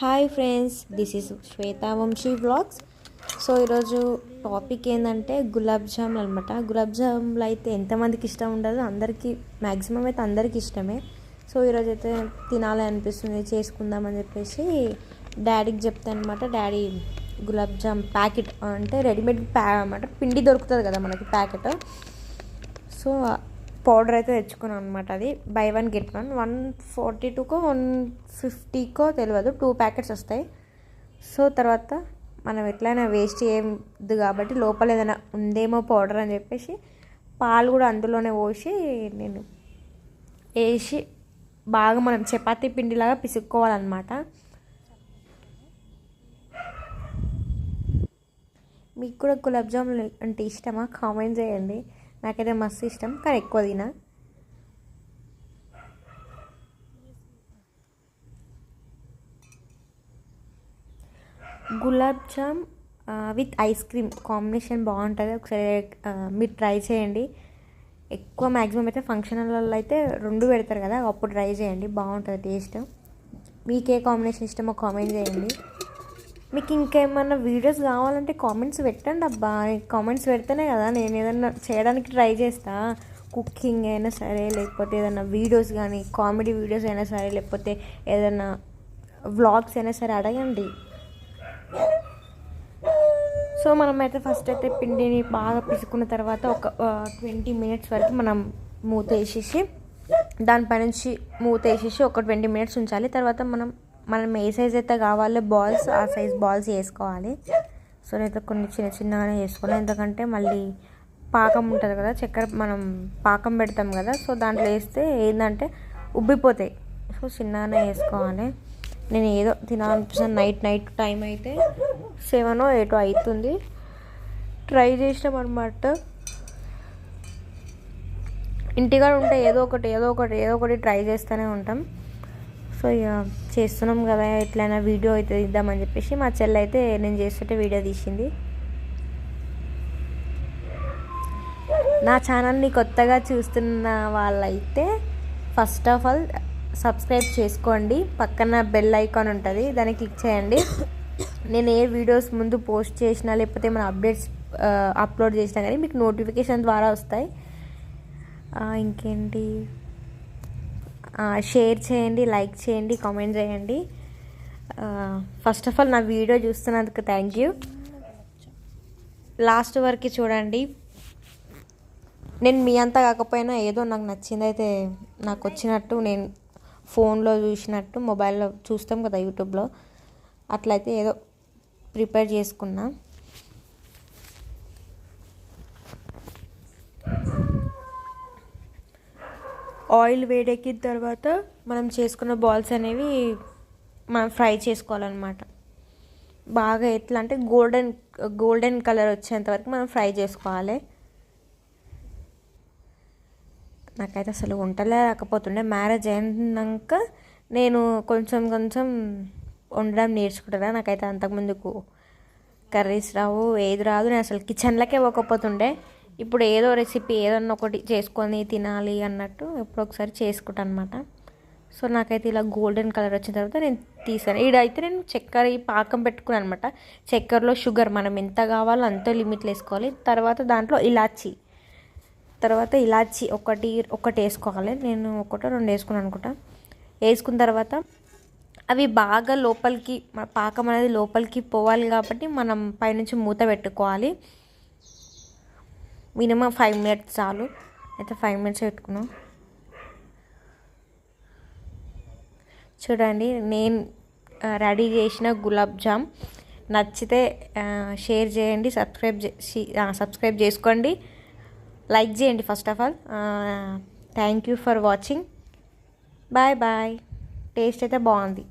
Hi friends, this is Shweta Vamshi vlogs. So ఈరోజు topic ఏంటంటే గులాబ్ జాములు అనమాట. గులాబ్ జాములు అయితే ఎంతమందికి ఇష్టం ఉండదు, అందరికీ మ్యాక్సిమం అయితే అందరికీ ఇష్టమే. సో ఈరోజు అయితే తినాలి అనిపిస్తుంది, చేసుకుందామని చెప్పేసి డాడీకి చెప్తాను అనమాట. డాడీ గులాబ్ జామ్ ప్యాకెట్ అంటే రెడీమేడ్ అనమాట, పిండి దొరుకుతుంది కదా మనకి ప్యాకెట్. సో పౌడర్ అయితే తెచ్చుకున్నాను అనమాట. అది బై 1 get 1 142కో 150కో తెలియదు, 2 ప్యాకెట్స్ వస్తాయి. సో తర్వాత మనం ఎట్లయినా వేస్ట్ చేయదు కాబట్టి లోపల ఏదైనా ఉందేమో పౌడర్ అని చెప్పేసి పాలు కూడా అందులోనే పోసి నేను వేసి బాగా మనం చపాతీ పిండిలాగా పిసుక్కోవాలన్నమాట. మీకు కూడా గులాబ్ జాములు అంటే ఇష్టమా? కామెంట్ చేయండి. నాకైతే మస్తు ఇష్టం, కానీ ఎక్కువ తినా. Gulab jam with ice cream combination బాగుంటుంది. ఒకసారి మీరు ట్రై చేయండి. ఎక్కువ మ్యాక్సిమం అయితే ఫంక్షన్లలో అయితే 2 పెడతారు కదా, అప్పుడు ట్రై చేయండి, బాగుంటుంది టేస్ట్. మీకే కాంబినేషన్ ఇష్టమో కామెంట్ చేయండి. మీకు ఇంకేమన్నా వీడియోస్ కావాలంటే కామెంట్స్ పెట్టండి అబ్బా. కామెంట్స్ పెడితేనే కదా నేను ఏదన్నా చేయడానికి ట్రై చేస్తా. కుకింగ్ అయినా సరే, లేకపోతే ఏదైనా వీడియోస్ కానీ కామెడీ వీడియోస్ అయినా సరే, లేకపోతే ఏదైనా వ్లాగ్స్ అయినా సరే అడగండి. సో మనమైతే ఫస్ట్ అయితే పిండిని బాగా పిసుకున్న తర్వాత ఒక 20 minutes వరకు మనం మూత వేసేసి దానిపైనుంచి మూత వేసేసి ఒక 20 minutes ఉంచాలి. తర్వాత మనం ఏ సైజ్ అయితే కావాలో బాల్స్, ఆ సైజ్ బాల్స్ వేసుకోవాలి. సో నేనైతే కొన్ని చిన్నగానే వేసుకోవాలి, ఎందుకంటే మళ్ళీ పాకం ఉంటుంది కదా, చక్కెర మనం పాకం పెడతాం కదా, సో దాంట్లో వేస్తే ఏంటంటే ఉబ్బిపోతాయి. సో చిన్నగానే వేసుకోవాలి. నేను ఏదో తినాలనిపిస్తాను. నైట్ టైం అయితే 7 or 8 అవుతుంది. ట్రై చేసినాం అనమాట. ఇంటికాడ ఉంటే ఏదో ఒకటి ట్రై చేస్తూనే ఉంటాం. సో ఇక చేస్తున్నాం కదా, ఎట్లయినా వీడియో అయితే ఇద్దామని చెప్పేసి మా చెల్లి అయితే నేను చేస్తుంటే వీడియో తీసింది. నా ఛానల్ని కొత్తగా చూస్తున్న వాళ్ళైతే ఫస్ట్ ఆఫ్ ఆల్ సబ్స్క్రైబ్ చేసుకోండి. పక్కన బెల్ ఐకాన్ ఉంటుంది, దాన్ని క్లిక్ చేయండి. నేను ఏ వీడియోస్ ముందు పోస్ట్ చేసినా, లేకపోతే మన అప్డేట్స్ అప్లోడ్ చేసినా కానీ మీకు నోటిఫికేషన్ ద్వారా వస్తాయి. ఇంకేంటి, షేర్ చేయండి, లైక్ చేయండి, కామెంట్ చేయండి. ఫస్ట్ ఆఫ్ ఆల్ నా వీడియో చూస్తున్నందుకు థ్యాంక్ యూ. లాస్ట్ వరకు చూడండి. నేను మీ అంతా కాకపోయినా ఏదో నాకు నచ్చింది అయితే, నాకు వచ్చినట్టు, నేను ఫోన్లో చూసినట్టు, మొబైల్లో చూస్తాం కదా యూట్యూబ్లో, అట్లయితే ఏదో ప్రిపేర్ చేసుకున్నా. ఆయిల్ వేడెక్కిన తర్వాత మనం చేసుకున్న బాల్స్ అనేవి మనం ఫ్రై చేసుకోవాలన్నమాట. బాగా ఎట్లా అంటే గోల్డెన్ కలర్ వచ్చేంత వరకు మనం ఫ్రై చేసుకోవాలి. నాకైతే అసలు వంటలే రాకపోతుండే. మ్యారేజ్ అయినాక నేను కొంచెం వండడం నేర్చుకుంటారా. నాకైతే అంతకుముందుకు కర్రీస్ రావు, ఏది రాదు. నేను అసలు కిచెన్లకే పోకపోతుండే. ఇప్పుడు ఏదో రెసిపీ ఏదన్నా ఒకటి చేసుకొని తినాలి అన్నట్టు ఎప్పుడో ఒకసారి చేసుకుంటాను అనమాట. సో నాకైతే ఇలా గోల్డెన్ కలర్ వచ్చిన తర్వాత నేను తీసాను. ఈడైతే నేను చక్కెర పాకం పెట్టుకున్నాను అనమాట. చక్కెరలో షుగర్ మనం ఎంత కావాలో అంత లిమిట్లో వేసుకోవాలి. తర్వాత దాంట్లో ఇలాచి ఒకటి వేసుకోవాలి. నేను 1-2 వేసుకున్నాను అనుకుంటా. వేసుకున్న తర్వాత అవి బాగా లోపలికి, పాకం అనేది లోపలికి పోవాలి కాబట్టి మనం పైనుంచి మూత పెట్టుకోవాలి. మినిమం 5 minutes చాలు. అయితే 5 minutes పెట్టుకున్నాం. చూడండి, నేను రెడీ చేసిన గులాబ్ జామ్ నచ్చితే షేర్ చేయండి, సబ్స్క్రైబ్ చేసుకోండి, లైక్ చేయండి. First of all thank you for watching. Bye. Taste అయితే బాగుంది.